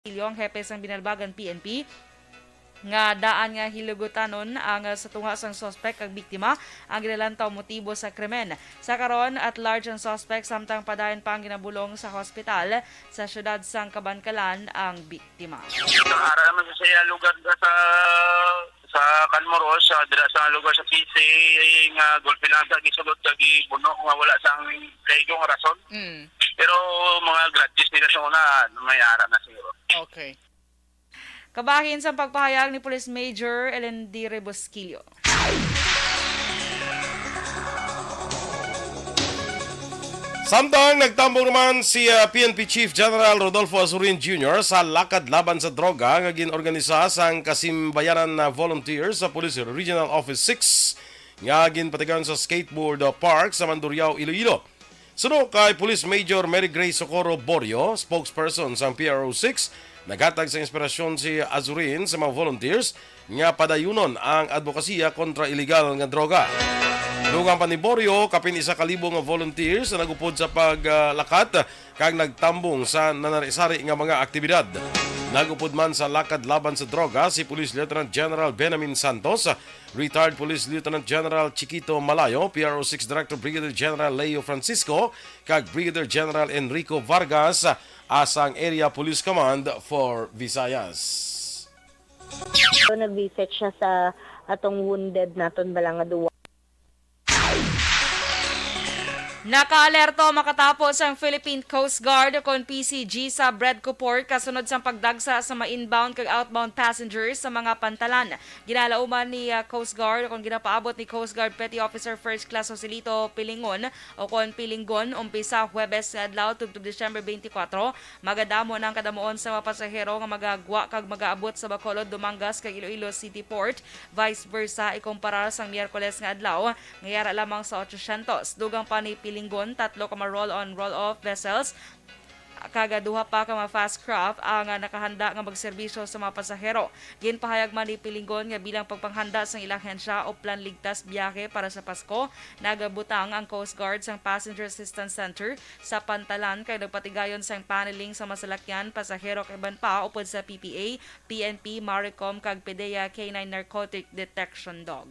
Ang hepe sang binalbagan PNP nga daan nga hilugutanon ang sa tunga sang suspect kag biktima ang ginalantaw motibo sa krimen. Sa karon at large ang suspect samtang padayon pa ang ginabulong sa hospital sa syudad sang Kabankalan ang biktima. Ara naman sa lugar sa Calmoros, dira sa lugar sa PC nga golpinasa gisulod kag gibuno nga wala sang kaigong rason. Pero mga grudges nila sa una may ara na siguro. Okay. Kabahin sa pagpahayag ni Police Major Elendire Bosquillo. Samtang nagtambong naman si PNP Chief General Rodolfo Azurin Jr. sa lakad laban sa droga nga ginorganisa sang kasimbayanan na volunteers sa Police Regional Office 6 nga ginpatigan sa skateboard park sa Mandurriao, Iloilo. Suno kay Police Major Mary Grace Socorro Borio, spokesperson sa PRO 6, naghatag sa inspirasyon si Azurin sa mga volunteers nga padayunon ang advokasya kontra illegal nga droga. Dugang pa ni Borio, kapin 1,000 nga volunteers na nagupod sa paglakat kag nagtambong sa nanarisari nga mga aktibidad. Nagupod man sa lakad laban sa droga si Police Lieutenant General Benamin Santos, retired Police Lieutenant General Chiquito Malayo, PRO 6 Director Brigadier General Leo Francisco, kag Brigadier General Enrico Vargas, asang Area Police Command for Visayas. So, nag-visit siya sa atong wounded naton balanga duwa. Nakaalerto makatapos ang Philippine Coast Guard kon PCG sa Bredco Port kasunod sa pagdagsa sa mga inbound kag outbound passengers sa mga pantalan. Ginalauman ni Coast Guard kon ginapaabot ni Coast Guard Petty Officer First Class Joselito Pilingon o kon Pilinggon umpisa Huwebes adlaw tungtong Disyembre 24. Magadamo ng kadamuon sa mga pasahero nga magagwa kag magaabot sa Bacolod, Dumangas kag Iloilo City Port. Vice versa ikumpara sang Miyerkules nga adlaw ngayara lamang sa 800. Dugang pa ni Pilinggon, 3 ka roll-on, roll-off vessels, kagaduha pa ka mga fast craft ang nakahanda nga magserbisyo sa mga pasahero. Ginpahayag man ni Pilinggon nga bilang pagpanghanda sa ilang hensya o plan ligtas biyahe para sa Pasko, nagabutang ang Coast Guard sang Passenger Assistance Center sa Pantalan kay nagpatigayon sang paneling sa masalakyan, pasahero kay ban pa upod sa PPA, PNP, Maricom kag PDEA K9 Narcotic Detection Dog.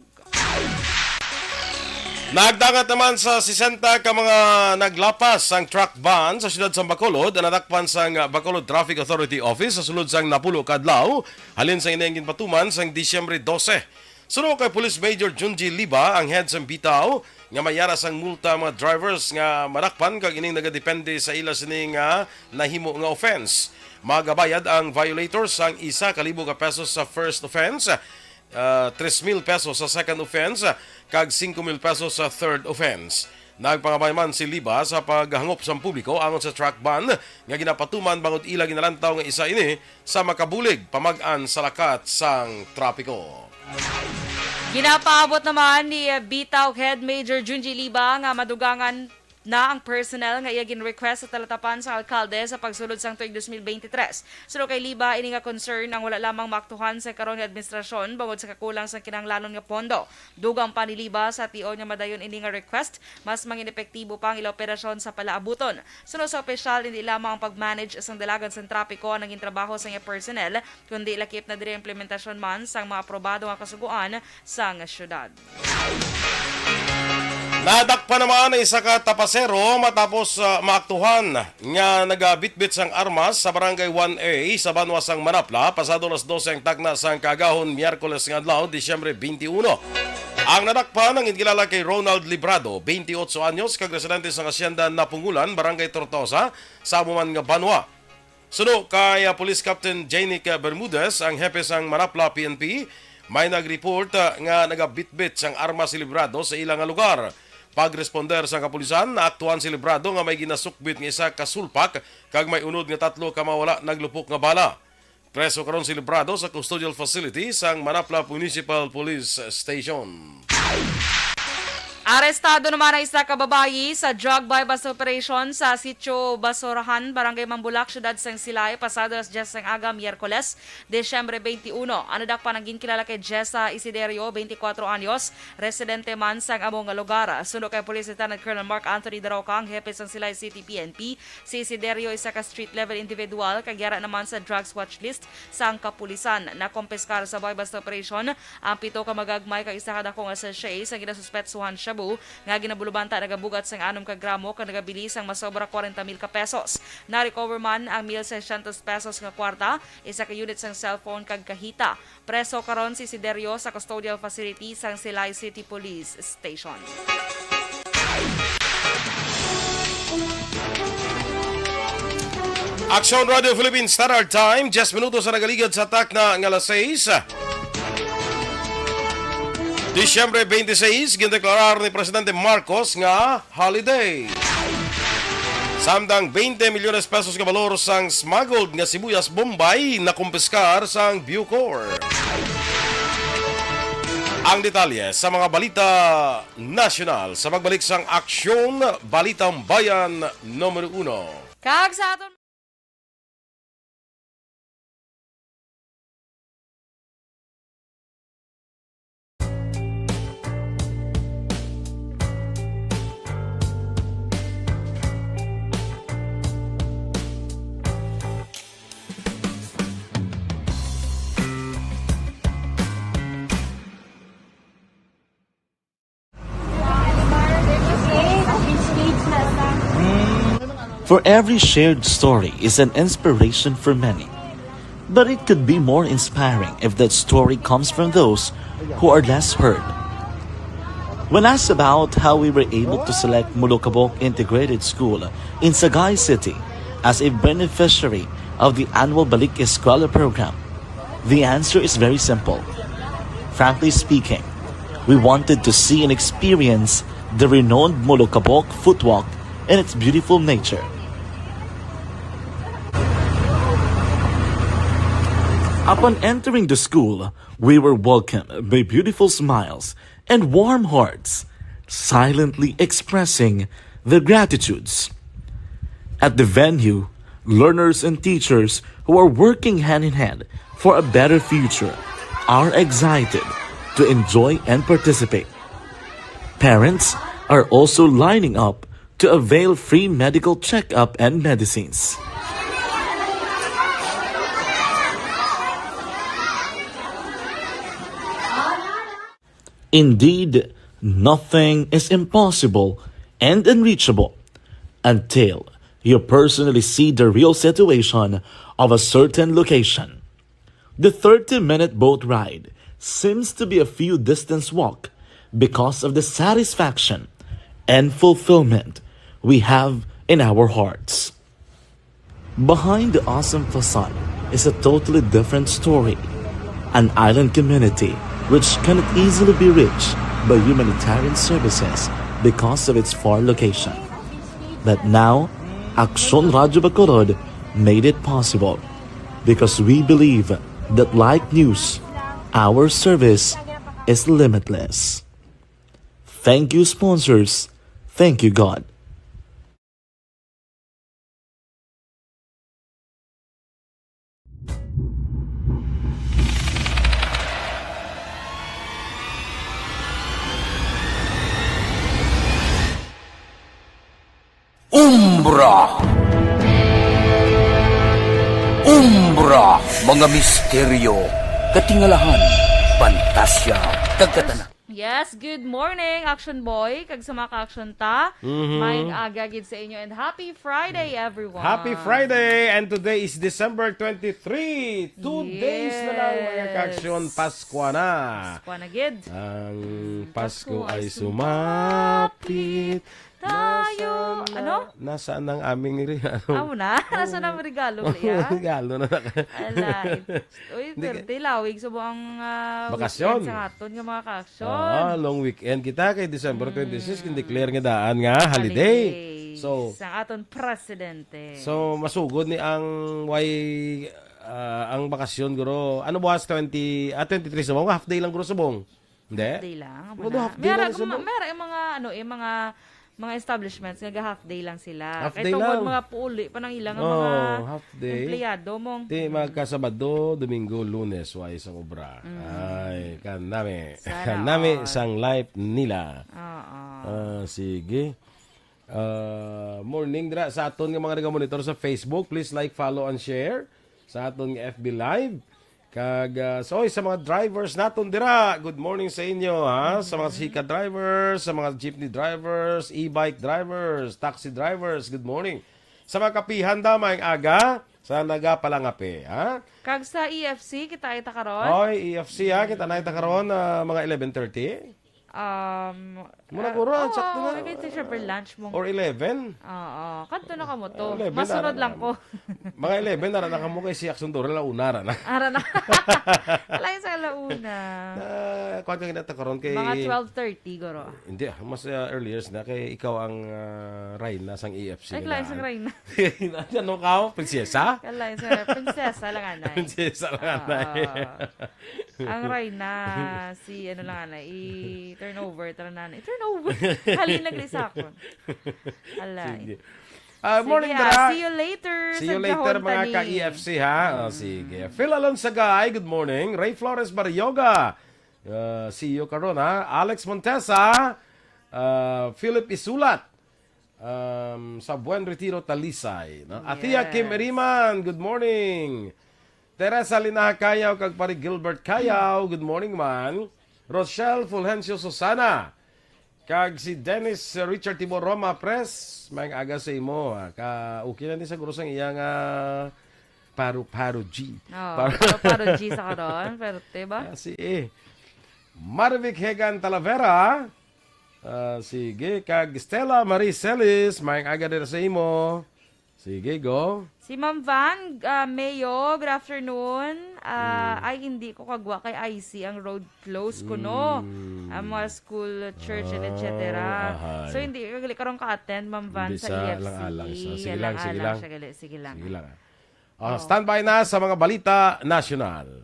Nagdangat naman sa 60 ka mga naglapas ang truck ban sa siyudad sa Bacolod na natakpan sa Bacolod Traffic Authority Office sa sulod sang Napulo kadlaw halin sa inengin patuman sang Disyembre 12. Suno kay Police Major Junji Liba ang head sang bitaw nga mayara sang multa mga drivers nga marakpan kag ining nagadepende sa ila sini nga nahimo nga offense. Magabayad ang violators sang 1,000 ka pesos sa first offense, 3,000 pesos sa second offense, kag 5,000 pesos sa third offense. Nagpangabay man si Liba sa paghangop sa publiko angon sa truck ban nga ginapatuman bangod ila ginalantaw nga isa ini sa makabulig pamag-an sa lakat sang trapiko. Ginapaabot naman ni Bitaw Head Major Junji Liba nga madugangan na ang personnel nga iya gin-request sa talatapan sa alkalde sa pagsulod sang tuig 2023. Suno kay Liba ini nga concern ang wala lamang maaktuhan sa karon nga administrasyon bangod sa kakulang sa kinahanglanon nga pondo. Dugang pa ni Liba sa tion nga madayon ini nga request, mas mangin epektibo pa ang ila operasyon sa palaabuton. Suno sa opisyal hindi lamang ang pag-manage sang dalagan sa trapiko ang naging trabaho sa iya personnel kundi lakip na diri implementasyon man sang mga aprobado nga kasuguan sang syudad. Nadakpa naman ang isa ka tapasero matapos maaktuhan nga nagabitbit sang armas sa barangay 1A sa Banwasang Manapla pasado las 12 ang tagna sang kagahon Miyerkules nga adlaw Disyembre 21. Ang nadakpa ng inkilala kay Ronald Librado, 28 anyos, kag residente sang asyenda Napungulan, barangay Tortosa, sa Amuman nga Banwa. Suno kay Police Captain Janick Bermudez, ang hepe sang Manapla PNP, may nag-report nga nagabitbit sang armas si Librado sa ilang lugar. Pagresponder sa kapulisan, naaktuhan si Librado nga may ginasukbit ng isa ka sulpak kag may unod nga 3 ka mawala naglupok nga bala. Preso karon si Librado sa custodial facility sang Manapla Municipal Police Station. Arestado naman ang isa ka babayi sa drug bypass operation sa Sitio Basurahan, Barangay Mambulak, Syudad Sang Silay, pasado alas 10 ng aga, Miyerkules, Desyembre 21. Anadak pa nang ginkilala kay Jessa Isiderio, 24 anyos, residente man sang among nga lugar. Sundo kay Police Lieutenant Colonel Mark Anthony Daroca, ang hepe sang Silay City PNP. Si Isiderio isa ka street level individual, kagyara naman sa drugs watch list sang kapulisan. Nakompiskar sa bypass operation ang 7 ka magagmay kag isa ka dakong sachet sa ginasuspetsuhan shabu nga ginabulubanta nagabugat sang 6 ka gramo kag nagabili sang masobra 40,000 ka pesos. Na-recover man ang 1,600 pesos nga kwarta, isa ka unit sang cellphone kag kahita. Preso karon si Siderio sa custodial facility sang Silay City Police Station. Aksyon Radio Philippines Standard Time, 10 minutos sa nagaligad sa atak na ng alas 6. Disyembre 26, gindeklarar ni Presidente Marcos nga holiday. Samtang 20 milyones pesos ka balor sang smuggled nga sibuyas Bombay na kumpiskar sang Bucor. Ang detalye sa mga balita nasyonal sa pagbalik sang Aksyon, Balitang Bayan Numero 1. Kag sa aton For every shared story is an inspiration for many. But it could be more inspiring if that story comes from those who are less heard. When asked about how we were able to select Mulukabok Integrated School in Sagay City as a beneficiary of the annual Balik Eskwela program, the answer is very simple. Frankly speaking, we wanted to see and experience the renowned Mulukabok footwalk and its beautiful nature. Upon entering the school, we were welcomed by beautiful smiles and warm hearts, silently expressing their gratitudes. At the venue, learners and teachers who are working hand in hand for a better future are excited to enjoy and participate. Parents are also lining up to avail free medical checkup and medicines. Indeed, nothing is impossible and unreachable until you personally see the real situation of a certain location. The 30-minute boat ride seems to be a few distance walk because of the satisfaction and fulfillment we have in our hearts. Behind the awesome facade is a totally different story, an island community which cannot easily be reached by humanitarian services because of its far location. But now, Aksyon Radio Bacolod made it possible because we believe that like news, our service is limitless. Thank you, sponsors. Thank you, God. Umbra, mga misteryo, katingalahan, pantasya, kagkatana. Yes, good morning, Action Boy. Kag sa mga ka-action ta. May agagid sa inyo and happy Friday, everyone. Happy Friday! And today is December 23. 2 days na lang mga ka-aksyon. Pasko na. Pasko na, gid. Ang Pasko ay sumapit. Tayo. Ano? Nasaan ang aming Amo na? Nasaan ang regalo, Lea? regalo na. Alay. Uy, pwerte lawig sa buong Bakasyon. weekend sa aton nga mga ka-aksyon. Long weekend kita kay December 26 kin-declare nga daan nga holiday. So, sa aton presidente. So masugod ni ang ang bakasyon guro. Ano bukas 23 subong, half day lang guro subong. Hindi. Half day lang. Wala, half day lang sa mo. Meron yung mga, mga establishments, half day lang sila. Half Kaya day tungkol lang. mga puuli pa ng ilang Oh, mga half day. empleyado mong. Di magkasabado, Domingo, Lunes, wais ang obra. Ay, kanami. Sana Kanami all. sang life nila. Oo. Sige. Morning dira sa aton nga mga nag-monitor sa Facebook. Please like, follow, and share sa aton nga FB Live. Kag so sa mga drivers naton dira, good morning sa inyo ha. Sa mga sika drivers, sa mga jeepney drivers, e-bike drivers, taxi drivers, good morning. Sa mga kapihan damay aga, sa nagapalangapi ha. Kag sa EFC, kita ita karon. Oy, EFC ha, kita na ita karon mga 11:30. Muna ko ron, sakto na. Kaya syempre lunch mo. Or 11. Oo. Kanto na ka mo to. 11, Masunod lang ko. Mga 11 nara na kamo kay si Aksyon Dorel na unara na. Ara na. Alay sa launa. Kuan kang ginata karon kay Mga 12:30 goro. Hindi, mas earlier na kay ikaw ang Reyna sang EFC. Ay, kalay sa Reyna. Ano ka? Prinsesa? Kalay sa prinsesa lang anay. Prinsesa lang anay. Ang Reyna, si ano lang anay, turnover, turnover. Halin naglisakon. Alay. Morning Sige, dara. see you later. See sa you later Jahon mga Tani. ka-EFC ha. Sige. Phil Alonsagay, good morning. Ray Flores Baryoga. See you karon ha. Alex Montesa. Philip Isulat. Sa Buen Retiro, Talisay. No? Atia Kim Eriman, good morning. Teresa Linaha Kayaw, kag pari Gilbert Kayaw, good morning man. Rochelle Fulgencio Susana. Kag si Dennis Richard Tibor Roma Press, may aga sa imo. Okay na ni sa guro sang iyang paru-paro G. Paru G sa karon, pero diba? Si Marvic Hegan Talavera. Sige, kag Stella Marie Celis, may aga din sa imo. Sige, go. Si Ma'am Van Mayo, good afternoon. Ay, hindi ko kagwa kay IC ang road close ko, no? Ang mga school, church, and etc. So, hindi karong ka-attend, Ma'am Van, Hindi sa sa EFC. alang-alang. So, sige lang. Sige lang. Sige lang. Standby na sa mga balita national.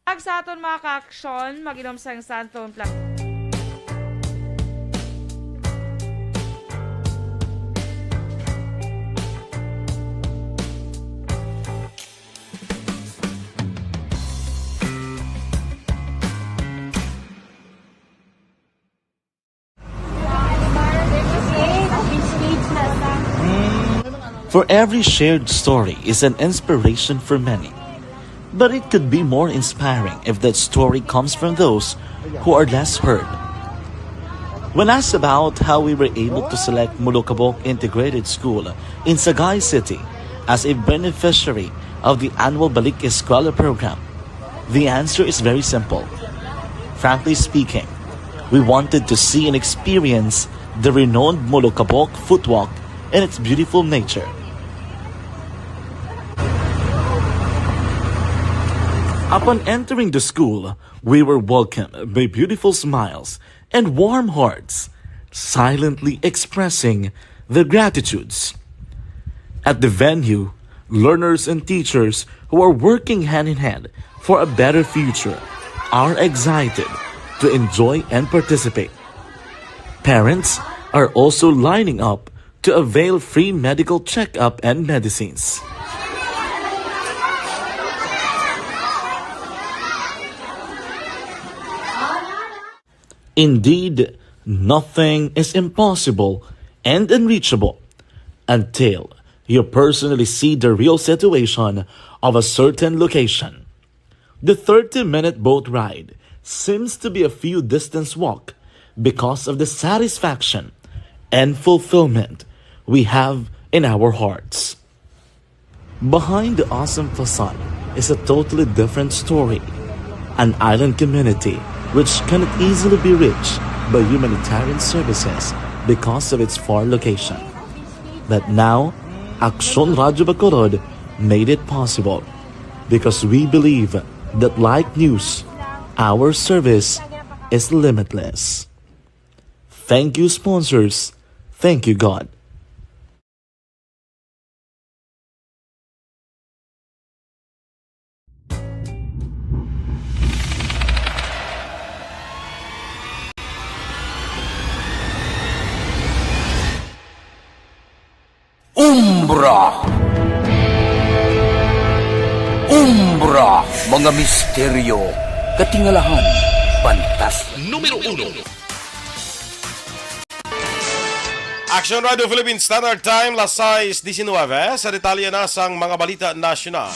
Pag sa aton mga ka-aksyon, mag-inom sa Santon Plak. For every shared story is an inspiration for many. But it could be more inspiring if that story comes from those who are less heard. When asked about how we were able to select Mulukabok Integrated School in Sagay City as a beneficiary of the annual Balik Eskwela program, the answer is very simple. Frankly speaking, we wanted to see and experience the renowned Mulukabok footwalk in its beautiful nature. Upon entering the school, we were welcomed by beautiful smiles and warm hearts, silently expressing their gratitudes. At the venue, learners and teachers who are working hand in hand for a better future are excited to enjoy and participate. Parents are also lining up to avail free medical checkup and medicines. Indeed, nothing is impossible and unreachable until you personally see the real situation of a certain location. The 30-minute boat ride seems to be a few distance walk because of the satisfaction and fulfillment we have in our hearts. Behind the awesome facade is a totally different story. An island community which cannot easily be reached by humanitarian services because of its far location. But now, Aksyon Radyo Bacolod made it possible because we believe that like news, our service is limitless. Thank you, sponsors. Thank you, God. Umbra. Umbra, mga misteryo, katingalahan, pantasya. Numero 1. Aksyon Radio Philippines Standard Time, las 6:19, sa detalye na sang mga balita nasyonal.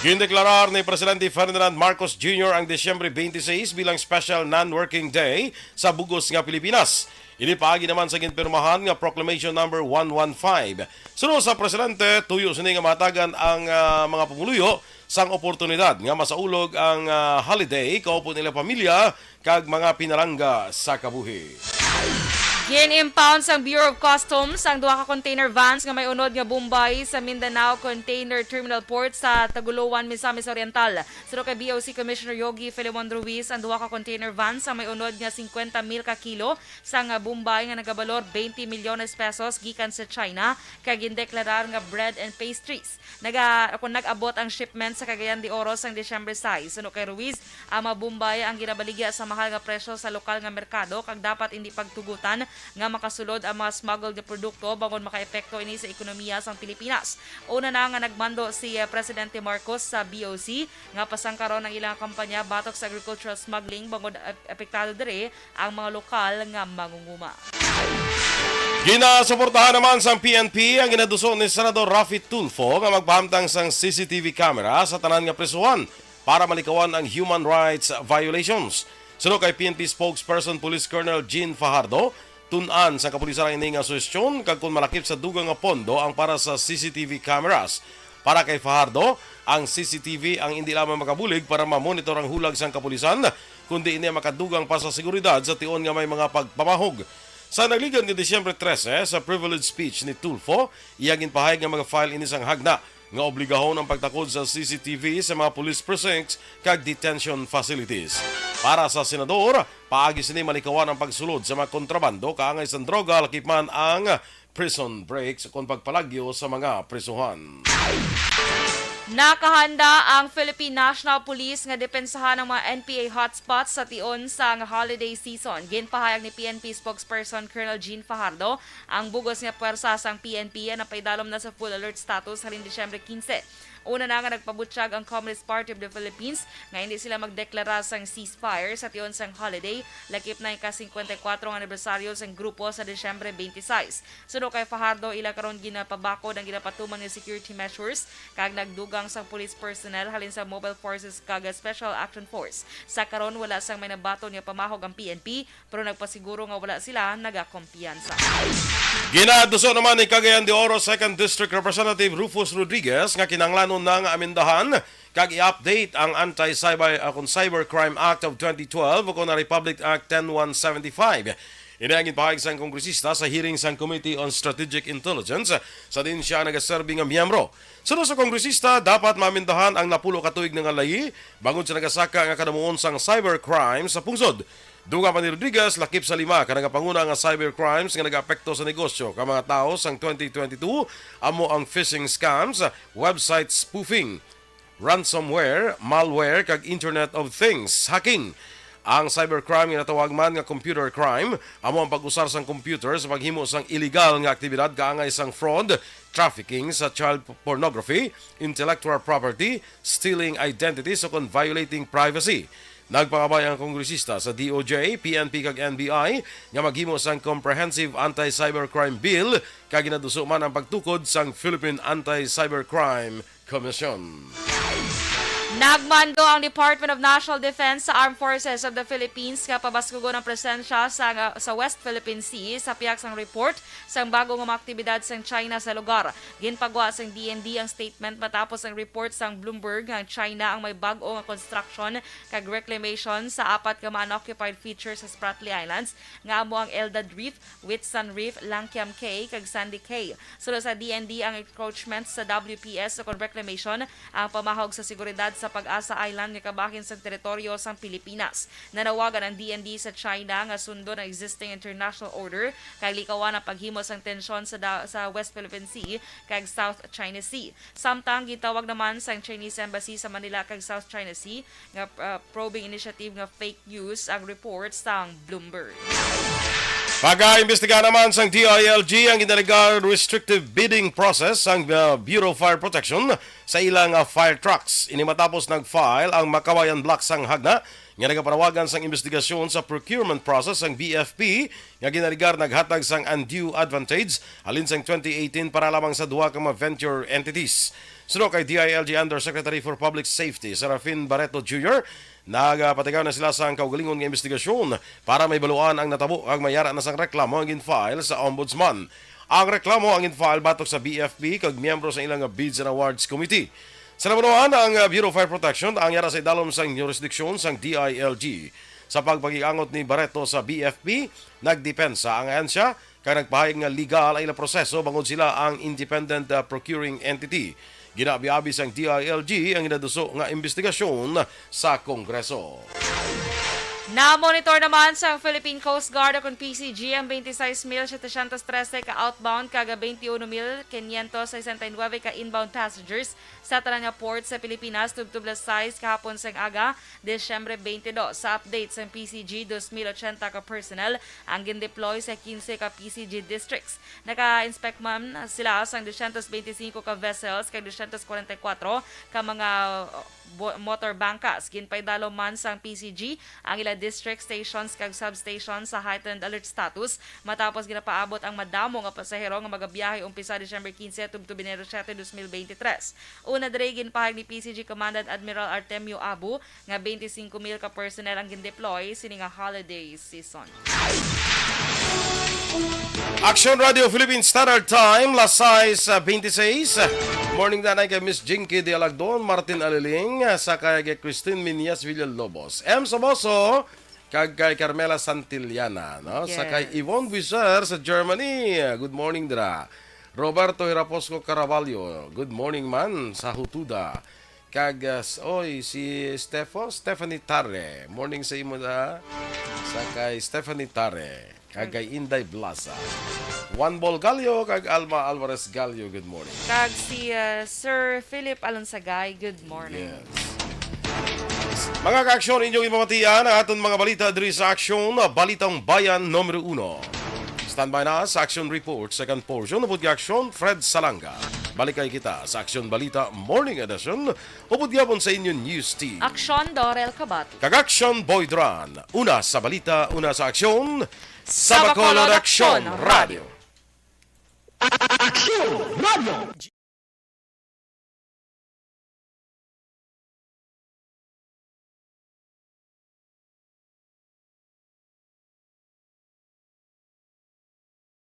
Gindeklarar ni Presidente Ferdinand Marcos Jr. ang Desyembre 26 bilang Special Non-Working Day sa bugos nga Pilipinas. Inipaagi naman sa ginpirmahan nga Proclamation number 115. Sunod sa Presidente, tuyo sini nga matagan ang mga pumuluyo sang oportunidad nga masaulog ang holiday kaupo nila pamilya kag mga pinarangga sa kabuhi. Gin-impound sang Bureau of Customs ang duha ka container vans nga may unod nga Bombay sa Mindanao Container Terminal Port sa Taguluan, Misamis Oriental. Sino kay BOC Commissioner Yogi Filimon Ruiz, ang duha ka container vans ang may unod nga 50,000 ka kilo sang Bombay nga nagabalor 20 milyones pesos gikan sa China kay gindeklarar nga bread and pastries. Kung nag-abot ang shipment sa Cagayan de Oro sang Disyembre 6. Sino kay Ruiz, ang mga Bombay ang ginabaligya sa mahal nga presyo sa lokal nga merkado kag dapat hindi pagtugutan nga makasulod ang mga smuggled na produkto bangon makaepekto ini sa ekonomiya sang Pilipinas. Una na nga nagmando si Presidente Marcos sa BOC nga pasangkaron ng ilang kampanya batok sa agricultural smuggling bangon apektado dire ang mga lokal nga mangunguma. Ginasuportahan naman sa PNP ang ginaduso ni Senador Rafi Tulfo nga magpahamtang sang CCTV camera sa tanan nga presuhan para malikawan ang human rights violations. Sunod kay PNP spokesperson Police Colonel Jean Fajardo, tunan sa kapulisan ini nga suhestyon kag kung malakip sa dugang nga pondo ang para sa CCTV cameras. Para kay Fajardo, ang CCTV ang hindi lamang makabulig para ma-monitor ang hulag sang kapulisan, kundi ini makadugang pa sa seguridad sa tion nga may mga pagpamahog. Sa nagligan ni Disyembre 13 sa privilege speech ni Tulfo, iyagin pahayag nga mag-file ini sang hagna nga obligahon ang pagtakod sa CCTV sa mga police precincts kag detention facilities. Para sa senador, paagi sini malikawan ang pagsulod sa mga kontrabando kaangay sa droga lakip man ang prison breaks kung pagpalagyo sa mga prisuhan. Nakahanda ang Philippine National Police nga depensahan ng mga NPA hotspots sa tion sa holiday season. Ginpahayag ni PNP spokesperson Colonel Jean Fajardo, ang bugos nga puwersa sang PNP na paidalom na sa full alert status halin Disyembre 15. Una na nga nagpabutsyag ang Communist Party of the Philippines nga hindi sila magdeklara sang ceasefire sa tion sang holiday, lakip na yung ka-54 anibersaryo sang grupo sa Disyembre 26. Suno kay Fajardo, ila karon ginapabakod ang ginapatuman ng security measures kag nagdugang sang police personnel halin sa Mobile Forces kag Special Action Force. Sa karon wala sang may nabaton nga pamahog ang PNP pero nagpasiguro nga wala sila nagakumpiyansa. Ginaduso naman ni Cagayan de Oro 2nd District Representative Rufus Rodriguez nga kinahanglanon nang amindahan kag i-update ang Anti-Cybercrime Act of 2012 o na Republic Act 10175. Inangin pahayag sang kongresista sa hearing sang Committee on Strategic Intelligence sa din siya nagaserbi nga miyembro. Sunod sa kongresista, dapat maamindahan ang napulo katuig nga layi bangod sa nagasaka nga kanamuon sang cybercrime sa pungsod. Duga pa ni Rodriguez, lakip sa 5 ka nagapanguna nga cybercrimes nga nag-apekto sa negosyo ka mga tao sang 2022 amo ang phishing scams, website spoofing, ransomware, malware kag Internet of Things, hacking. Ang cybercrime nga natawag man nga computer crime amo ang pag-usar sang computer sa paghimo sang illegal nga aktibidad kaangay sang fraud, trafficking sa child pornography, intellectual property, stealing identities o violating privacy. Nagpakabay ang kongresista sa DOJ, PNP kag NBI nga maghimo sang Comprehensive Anti-Cybercrime Bill kag ginaduso man ang pagtukod sang Philippine Anti-Cybercrime Commission. Nagmando ang Department of National Defense sa Armed Forces of the Philippines nga pabaskugon ang presensya sa West Philippine Sea sa piyak sang report sang bago nga mga aktibidad sang China sa lugar. Ginpagwa sang DND ang statement matapos ang report sang Bloomberg nga China ang may bago nga construction kag reclamation sa 4 ka unoccupied features sa Spratly Islands nga amo ang Eldad Reef, Whitsun Reef, Langkiam Cay kag Sandy Cay. Sunod sa DND ang encroachment sa WPS sa reclamation ang pamahog sa seguridad sa Pag-asa Island nga kabahin sa teritoryo sang Pilipinas. Nanawagan ang DND sa China nga sundo ng existing international order kay likawan ang paghimo sang tensyon sa West Philippine Sea kag South China Sea. Samtang gitawag naman sang Chinese Embassy sa Manila kag South China Sea nga probing initiative nga fake news ang reports sang Bloomberg. Pag-aimbestiga naman sa DILG ang ginalagang restrictive bidding process ang Bureau of Fire Protection sa ilang fire trucks. Ini matapos nag-file ang Makawayan Block sang Hagna nga nagapanawagan sang investigasyon sa procurement process ang BFP nga ginaligar naghatag sang undue advantage alin sang 2018 para lamang sa duha ka mga venture entities. Suno kay DILG Undersecretary for Public Safety Serafin Barreto Jr., nagapatigaw na sila sa kaugalingon ng investigasyon para may baluan ang natabo ang mayara na sang reklamo ang in-file sa Ombudsman. Ang reklamo ang in-file batok sa BFP kag miyembro sa ilang Bids and Awards Committee. Sa namunuan ang Bureau of Fire Protection ang yara sa idalom sang jurisdiksyon sang DILG. Sa pagpagiangot ni Barreto sa BFP, nagdepensa ang ahensya kay nagpahayag nga legal ay proseso bangod sila ang independent procuring entity. Ginabi-abi sang DILG ang inaduso nga investigasyon sa Kongreso. Na-monitor naman sa Philippine Coast Guard kung PCG ang 26,713 ka outbound kaga 21,569 ka inbound passengers sa tanan nga port sa Pilipinas tubtublas size kahapon sang aga Desyembre 22. Sa update sa PCG 2,080 ka personnel ang gin-deploy sa 15 ka PCG districts. Naka-inspect man sila sang 225 ka vessels kag 244 ka mga motor bangkas. Ginpaydalo man sang PCG ang ila district stations kag substations sa heightened alert status matapos ginapaabot ang madamo nga pasahero nga magabiyahe umpisa Disyembre 15 tubto Enero 7, 2023. Una diri ginpahayag ni PCG Commandant Admiral Artemio Abu nga 25,000 ka personnel ang gin-deploy sini nga holiday season. Aksyon Radio Philippine Standard Time, las 6:26. Morning nanay kay Miss Jinky de Alagdon, Martin Aliling, sa kay Christine Minias Villalobos. M. Somoso, kag kay Carmela Santillana, no? Yes. Sa kay Yvonne Buiser sa Germany. Good morning dra. Roberto Hiraposco Caraballo, good morning man sa Hutuda. Kag si Stephanie Tarre. Morning sa imo da. Sa kay Stephanie Tarre. Kag kay Inday Blasa. Juan Bol Gallo kag Alma Alvarez Gallo, good morning. Kag si Sir Philip Alonsagay, good morning. Yes. Mga ka-aksyon, inyong imamatian ang aton mga balita diri sa Aksyon, Balitang Bayan Numero 1. Standby na sa Action Report, second portion. Upod Aksyon, Fred Salanga. Balikay kita sa Aksyon Balita Morning Edition. Upod yapon sa inyong news team. Aksyon, Dorel, Cabatu. Kag-Aksyon, Boy Duran. Una sa balita, una sa aksyon. Sa Bacolod Aksyon Radio.